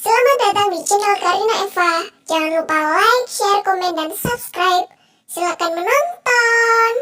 Selamat datang di channel Karina Eva. Jangan lupa like, share, komen, dan subscribe. Silakan menonton.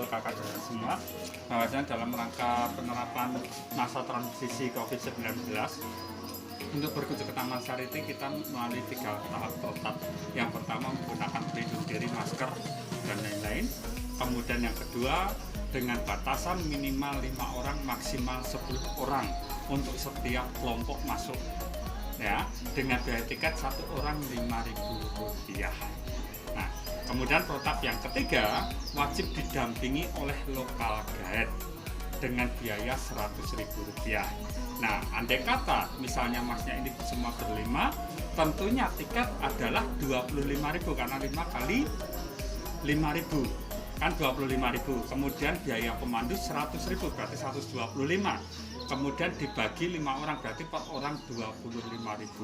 Kakak semua, bahwasanya dalam rangka penerapan masa transisi COVID-19 untuk berkunjung ke Taman Sari kita melalui 3 tahap protap. Yang pertama menggunakan pelindung diri, masker, dan lain-lain. Kemudian yang kedua dengan batasan minimal 5 orang maksimal 10 orang untuk setiap kelompok masuk, ya, dengan biaya tiket 1 orang Rp5.000. Nah, kemudian protap yang ketiga wajib didampingi oleh lokal guide dengan biaya Rp100.000. Nah, andai kata misalnya masnya ini semua berlima, tentunya tiket adalah Rp25.000 karena 5 kali Rp5.000 kan Rp25.000. Kemudian biaya pemandu Rp100.000 berarti 125. Kemudian dibagi 5 orang berarti per orang Rp25.000.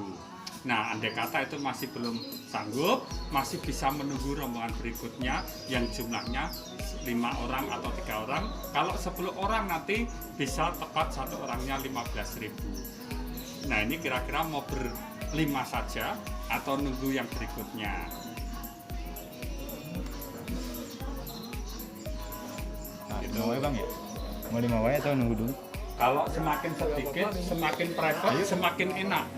Nah, andai kata itu masih belum sanggup, masih bisa menunggu rombongan berikutnya yang jumlahnya 5 orang atau 3 orang. Kalau 10 orang nanti bisa tepat 1 orangnya Rp15.000. Nah, ini kira-kira mau berlima saja atau nunggu yang berikutnya. Nah, gitu. Mau bang ya? Mau 5 wae atau nunggu dulu? Kalau semakin sedikit, semakin private, semakin enak.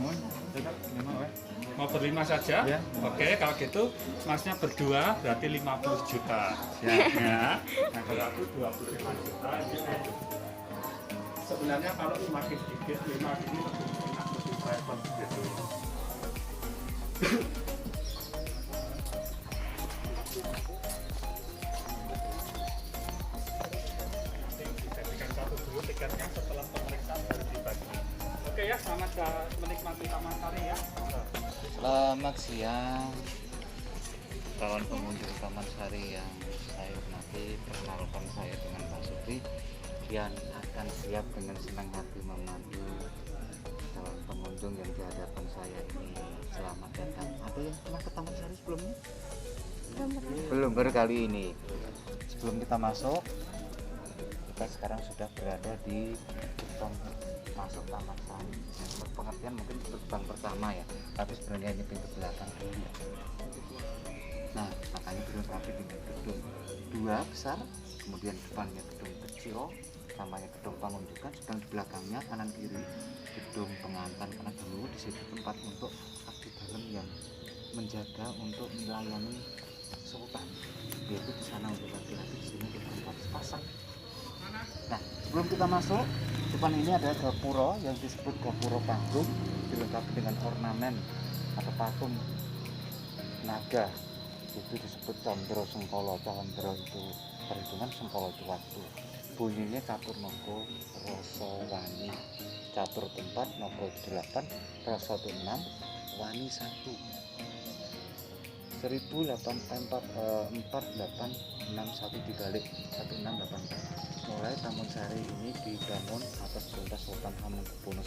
Mau berlima saja? Ya. Oke, kalau gitu masnya berdua berarti 50 juta. Ya. Nah, kalau aku 25 juta. Sebenarnya kalau semakin sedikit 5 ini lebih enak, lebih private gitu. Tiketnya setelah pemeriksaan baru dibagi. Oke ya, selamat menikmati Taman Sari ya. Selamat siang calon pengunjung Taman Sari yang saya hormati. Perkenalkan saya dengan Pak Supri yang akan siap dengan senang hati memandu calon pengunjung yang di hadapan saya ini. Selamat datang. Ada yang pernah ke Taman Sari sebelumnya? Belum, baru kali ini. Sebelum kita masuk, kita sekarang sudah berada di gerbang masuk Taman Sari. Yang pengertian mungkin gerbang pertama ya, tapi sebenarnya ini pintu belakang dulu. Nah, makanya dilengkapi dengan gedung 2 besar, kemudian depannya gedung kecil, namanya gedung pengunjungan, sedang di belakangnya kanan kiri gedung pengantin, karena dulu di situ tempat untuk abdi dalam yang menjaga untuk melayani sultan, yaitu di sana untuk laki-laki, di sini kita tempat pasang. Nah, sebelum kita masuk, depan ini ada gapura yang disebut gapura panggung, dilengkapi dengan ornamen atau patung naga. Itu disebut Candra Sengkala. Candra itu perhitungan, Sengkala itu waktu. Bunyinya catur nogo, rasa wani. Catur tempat, nogo 8, rasa 6, wani 1. 1486 dibalik 1684. Mulai Taman Sari ini dibangun atas perintah Sultan Hamengkubuwono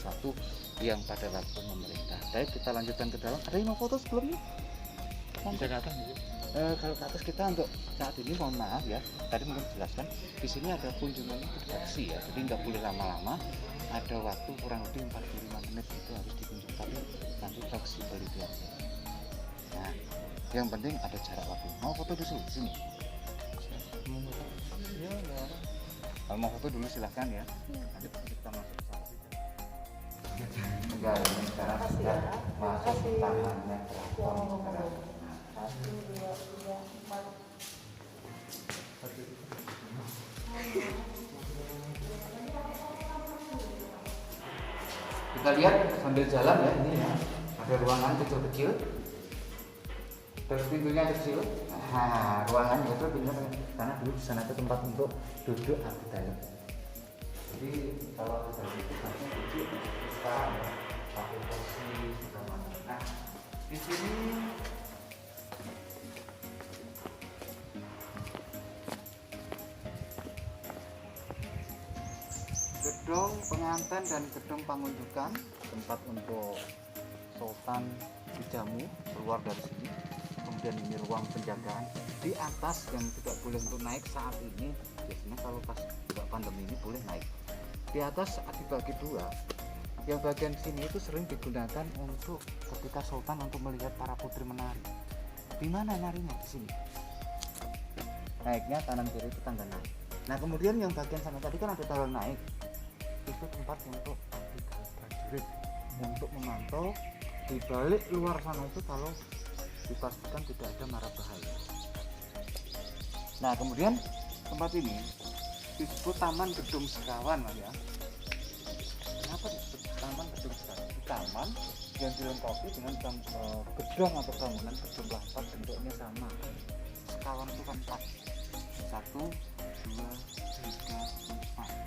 I yang pada waktu memerintah. Baik, kita lanjutkan ke dalam. Ada yang mau foto sebelumnya? Bisa ke atas? Kalau ke atas kita untuk saat ini mohon maaf ya. Tadi mungkin jelaskan di sini ada kunjungannya dibatasi ya, jadi nggak boleh lama-lama. Ada waktu kurang lebih 45 menit itu harus dikunjungi, tapi nanti fleksibel itu aja. Nah, yang penting ada jarak waktu. Mau foto dulu di sini? Ya, kalau mau foto dulu silahkan ya. Nanti kita masuk ke sana. Enggak, ini sekarang sudah masuk tamannya keraton. 1, 2, 3, 4. Kita lihat sambil jalan ya, ini ya. Ada ruangan kecil-kecil. Terus pintunya kecil. Nah, ruangan itu pintunya karena dulu di sana itu tempat untuk duduk abdi dalam. Jadi kalau kita itu harusnya duduk sekarang ya, pakai kursi segala macam. Nah, di sini gedung pengantin dan gedung pengundukan, tempat untuk sultan dijamu keluar dari sini. Kemudian ini ruang penjagaan. Di atas yang tidak boleh untuk naik saat ini, biasanya kalau pas pandemi ini boleh naik. Di atas dibagi dua. Yang bagian sini itu sering digunakan untuk ketika sultan untuk melihat para putri menari. Di mana narinya? Di sini. Naiknya kanan kiri itu tangga naik. Nah kemudian yang bagian sana tadi kan ada tangga naik. Itu tempat untuk prajurit untuk memantau di balik luar sana itu kalau dipastikan tidak ada mara bahaya. Nah kemudian tempat ini disebut Taman Gedung Sekawan, Mas ya. Kenapa disebut Taman Gedung Sekawan? Taman yang dilengkapi dengan gedung atau bangunan berjumlah 4, bentuknya sama. Sekawan itu kan 4. 1, 2, 3, 4.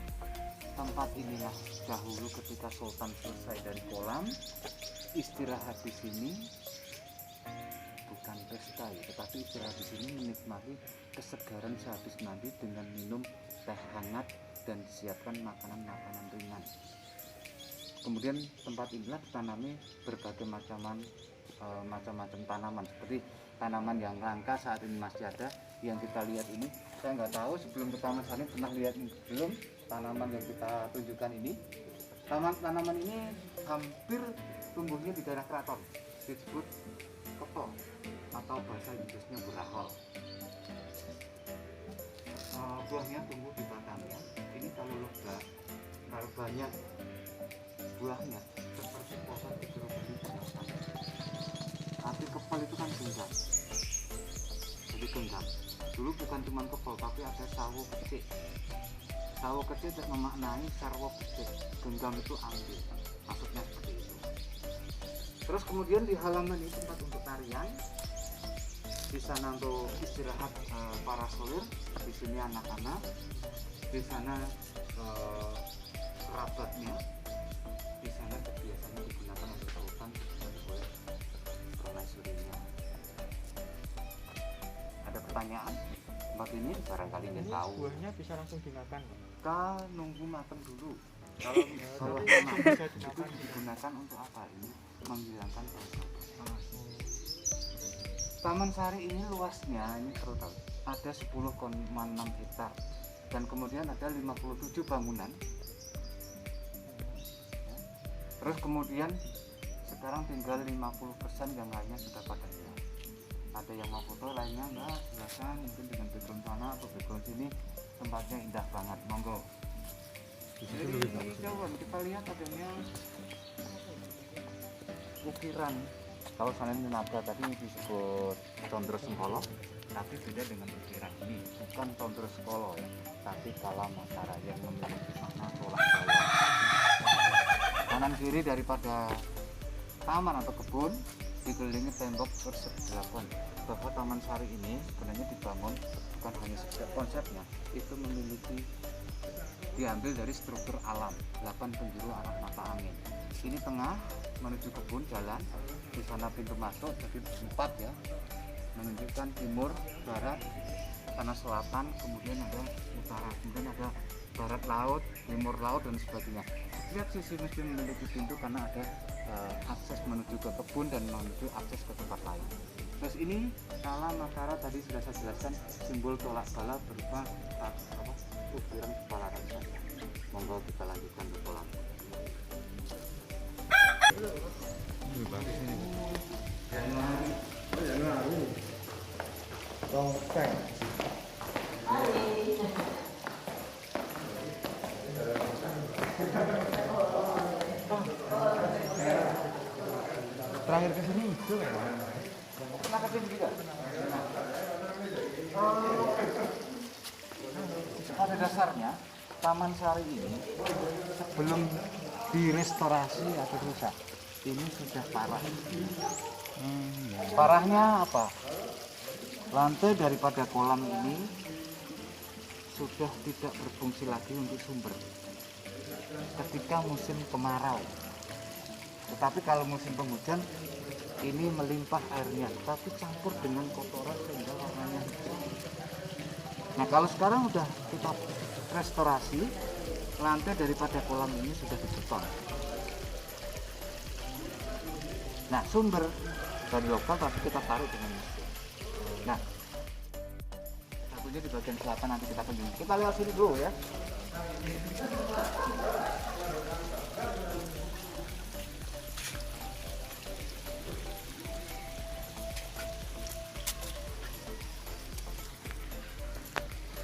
Tempat inilah dahulu ketika sultan selesai dari kolam istirahat di sini, bukan pesta ya, tetapi istirahat di sini menikmati kesegaran sehabis mandi dengan minum teh hangat dan disiapkan makanan-makanan ringan. Kemudian tempat inilah ditanami berbagai macam tanaman, seperti tanaman yang langka saat ini masih ada yang kita lihat ini. Saya nggak tahu sebelum ke taman sari pernah lihat belum tanaman yang kita tunjukkan ini. Tanaman ini hampir tumbuhnya di daerah keraton, disebut kepo atau bahasa Inggrisnya burahol. Buahnya tumbuh di batangnya. Ini kalau lebat, kalau banyak buahnya seperti pohon stroberi pengapas. Tapi kepal itu kan genggam, jadi genggam. Dulu bukan cuma kepal, tapi ada sawo kecil. Sawo kecil tidak memaknai sarwo kecil. Genggam itu ambil, maksudnya seperti itu. Terus kemudian di halaman ini tempat untuk tarian. Di sana untuk istirahat para solir, di sini anak-anak, di sana kerabatnya, di sana biasanya digunakan untuk sultan oleh permaisurinya. Ada pertanyaan? Tempat ini barangkali ingin tahu. Buahnya bisa langsung dimakan. Kita nunggu matang dulu. Kalau bisa itu digunakan untuk apa? Ini menghilangkan bau. Taman Sari ini luasnya, ini perlu tahu, ada 10,6 hektar dan kemudian ada 57 bangunan. Terus kemudian sekarang tinggal 50% yang lainnya sudah pada hilang. Ada yang mau foto, lainnya enggak, silakan mungkin dengan background sana atau background sini, tempatnya indah banget, monggo. Jadi jauhan kita lihat adanya ukiran. Kalau sana ini naga tadi disebut Condro Sengkolo, tapi beda dengan ukiran ini, bukan Condro Sengkolo ya, tapi Kala Mataram yang memiliki makna tolak bala. Kanan kiri daripada taman atau kebun dikelilingi tembok persegi 8. Bahwa Taman Sari ini sebenarnya dibangun bukan hanya sekedar konsepnya, itu memiliki diambil dari struktur alam 8 penjuru arah mata angin. Ini tengah menuju kebun jalan, di sana pintu masuk jadi 4 ya, menunjukkan timur, barat, sana selatan, kemudian ada utara, kemudian ada barat laut, timur laut dan sebagainya. Setiap sisi mesti memiliki pintu karena ada akses menuju ke kebun dan menuju akses ke tempat lain. Terus ini Kala Mataram tadi sudah saya jelaskan, simbol tolak bala berupa ukiran kepala raja. Monggo kita lanjutkan ke kolam. Bagus ini. Terakhir ke sini itu ya. Pernah ke sini juga? Pada dasarnya Taman Sari ini sebelum direstorasi atau rusak, ini sudah parah. Parahnya apa? Lantai daripada kolam ini sudah tidak berfungsi lagi untuk sumber ketika musim kemarau. Tetapi kalau musim penghujan ini melimpah airnya, tapi campur dengan kotoran sehingga warnanya hijau. Nah kalau sekarang udah kita restorasi, lantai daripada kolam ini sudah dibeton. Nah, sumber dari lokal tapi kita taruh dengan mesin. Nah, satunya di bagian selatan nanti kita kunjungi. Kita lewat sini dulu ya.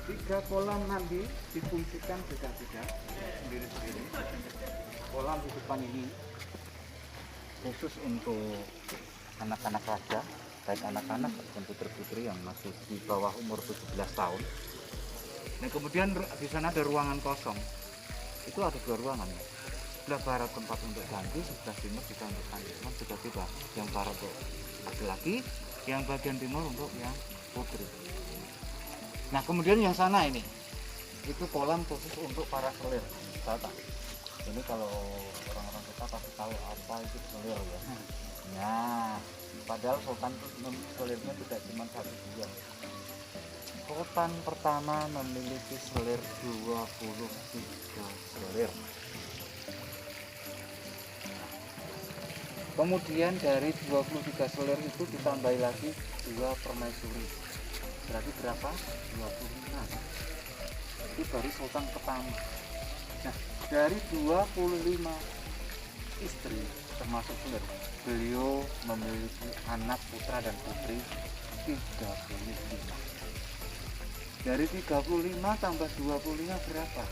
Tiga kolam mandi difungsikan beda-beda sendiri-sendiri. Kolam di depan ini khusus untuk anak-anak raja, baik anak-anak maupun putri-putri yang masih di bawah umur 17 tahun. Nah, kemudian di sana ada ruangan kosong. Itu ada 2 ruangan. Sebelah barat tempat untuk ganti, sebelah timur juga untuk ganti. Cuma tiba-tiba yang barat untuk laki-laki, yang bagian timur untuk yang putri. Nah, kemudian yang sana ini itu kolam khusus untuk para selir wisata. Ini kalau orang-orang kita pasti tahu apa itu selir ya. Nah, padahal sultan selirnya tidak cuma 1 2. Sultan pertama memiliki selir 23 selir. Kemudian dari 23 selir itu ditambah lagi 2 permaisuri. Berarti berapa? 25. Itu dari sultan pertama. Nah, dari 25 istri termasuk selir, beliau memiliki anak putra dan putri 35. Dari 35 tambah 25 berapa?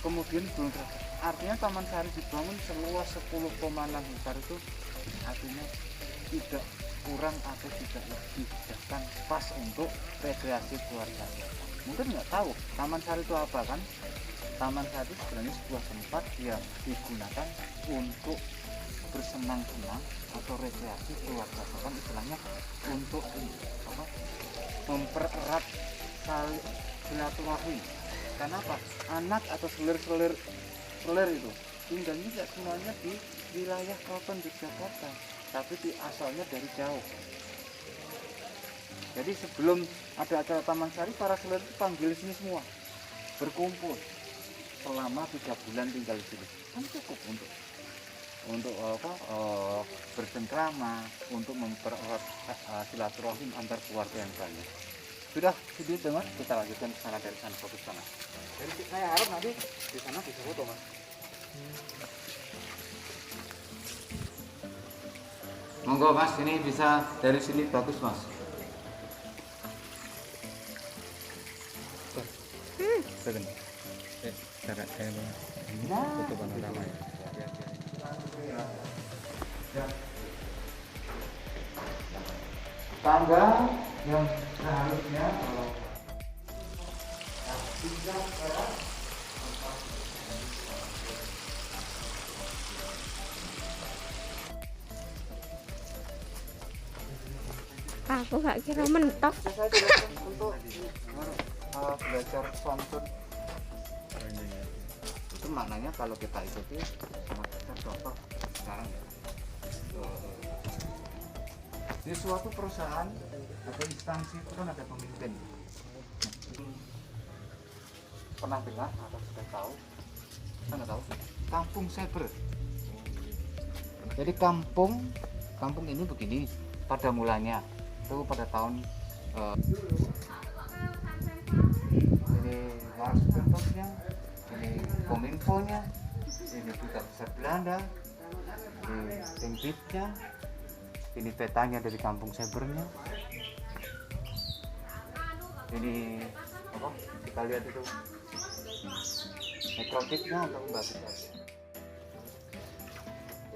Kemudian belum berapa? Artinya Taman Sari dibangun seluas 10,6 hektar itu artinya tidak kurang atau tidak lebih, bahkan pas untuk rekreasi keluarga. Mungkin nggak tahu Taman Sari itu apa kan? Taman Sari sebenarnya sebuah tempat yang digunakan untuk bersenang-senang atau rekreasi keluarga, bahkan istilahnya untuk apa? Mempererat silaturahmi. Karena apa? Anak atau selir itu tinggalnya tidak semuanya di wilayah Kraton Yogyakarta, tapi asalnya dari jauh. Jadi sebelum ada acara Taman Sari, para selir itu panggil sini semua, berkumpul selama 3 bulan tinggal di sini. Kan cukup untuk bercengkrama, untuk mempererat silaturahim antar keluarga yang banyak. Sudah video dengar, kita lanjutkan ke sana, dari sana fokus sana. Jadi saya harap nanti di sana bisa foto, Mas. Monggo Mas, ini bisa dari sini bagus Mas. Cara saya foto panorama ya. Tangga yang seharusnya aku gak kira mentok. saya jelaskan untuk belajar pantun. Itu maknanya kalau kita ikuti sama kita contoh sekarang ya. Di suatu perusahaan atau instansi itu kan ada pemimpin. Pernah dengar atau sudah tahu? Saya nggak tahu. Kampung Cyber. Jadi kampung ini begini pada mulanya itu pada tahun ini Marsbentuknya, ini Kominfonya, ini Duta Besar Belanda, ini Tingbitnya, ini petanya dari kampung cybernya, ini apa kita lihat itu nekrotiknya untuk membagi saja.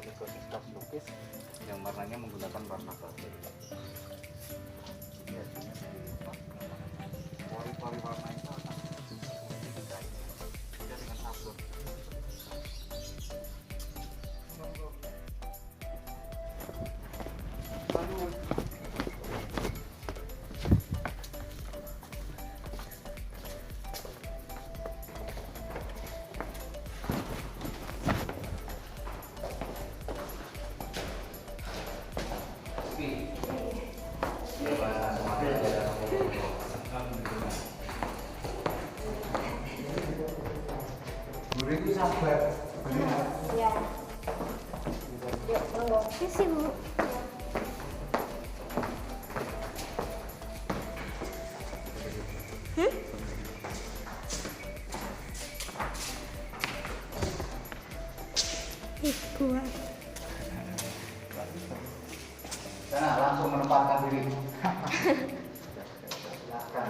Ini proses tas lukis yang warnanya menggunakan warna batik. Pori-pori warna itu akan dikaitkan dengan sabun. Beri sabar. Ya. Yuk, monggo. Sisi, Bu. Kuat. Sana langsung menempatkan diri. Silakan.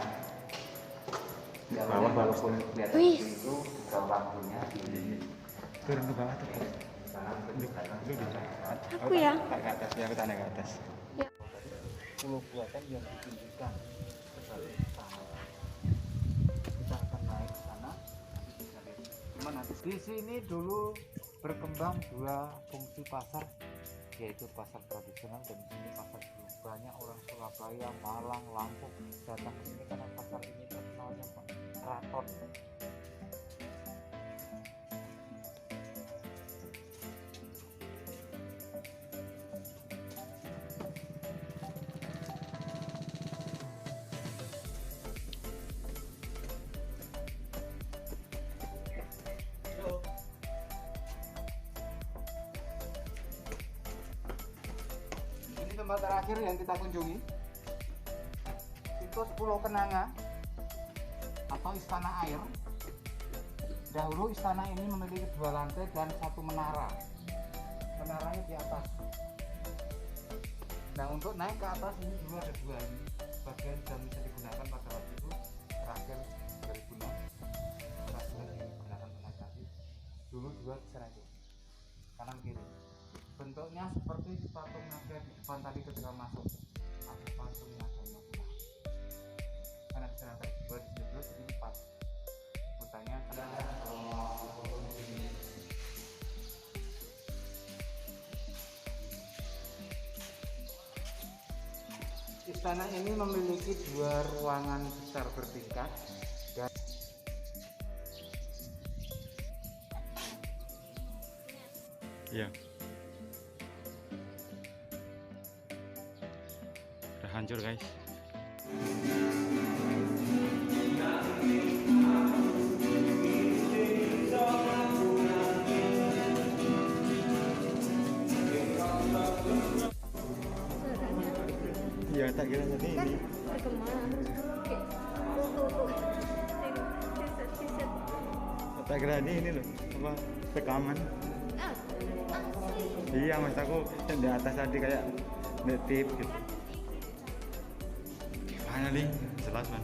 Bawah walaupun kelihatan Wih. itu gampang punya di Turun ke bawah tuh. sana Aku ya. Ke atas ya, kita naik ke atas. pulau buatan yang ditunjukkan sebagai sana. Kita akan naik ke sana. Nanti bisa lihat. Gimana? Di sini dulu berkembang dua fungsi pasar, yaitu pasar tradisional dan di sini pasar belum. Banyak orang Surabaya, Malang, Lampung datang ke sini karena pasar ini terkenalnya keraton. Ini tempat terakhir yang kita kunjungi, situs Pulau Kenanga atau Istana Air. Dahulu istana ini memiliki 2 lantai dan 1 menara. Menaranya di atas. Nah, untuk naik ke atas ini dulu ada 2 ini. Bagian yang bisa digunakan pada waktu itu terakhir 2006. Terakhir digunakan untuk naik tadi. Dulu 2 di sana itu, kanan kiri. Bentuknya seperti patung naga di depan tadi ketika masuk. Ada patung naga yang masuk. Karena di sana tadi 2 di sini 2 di sini 4. Butanya istana ini memiliki 2 ruangan besar bertingkat dan Iya. Udah hancur guys. Iya, tak kira tadi ini. Tak kira ini loh, apa rekaman. Iya, mas aku yang di atas tadi kayak netip gitu. Mana nih? Jelas man.